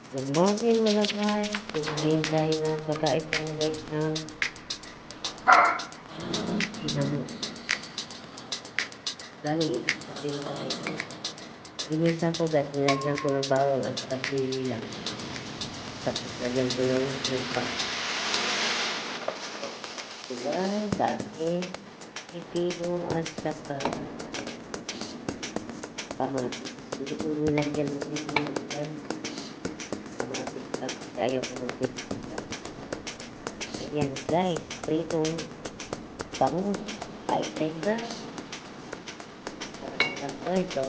Good morning mga guys. Kumain tayo ng pagkain tayo guys ng sinamo. Galing sa tinapay. Inisan ko guys, nilagyan ko ng bawang at tapili lang. Tapos lagyan ko ng lupa. Diba? Dami. Ipino at saka kamatis. Hindi ko nilagyan ng ipino guys. Kamatis at ayaw ko ng ipino. Ayan guys, pritong bangus. Ay, teka. Sarap ito.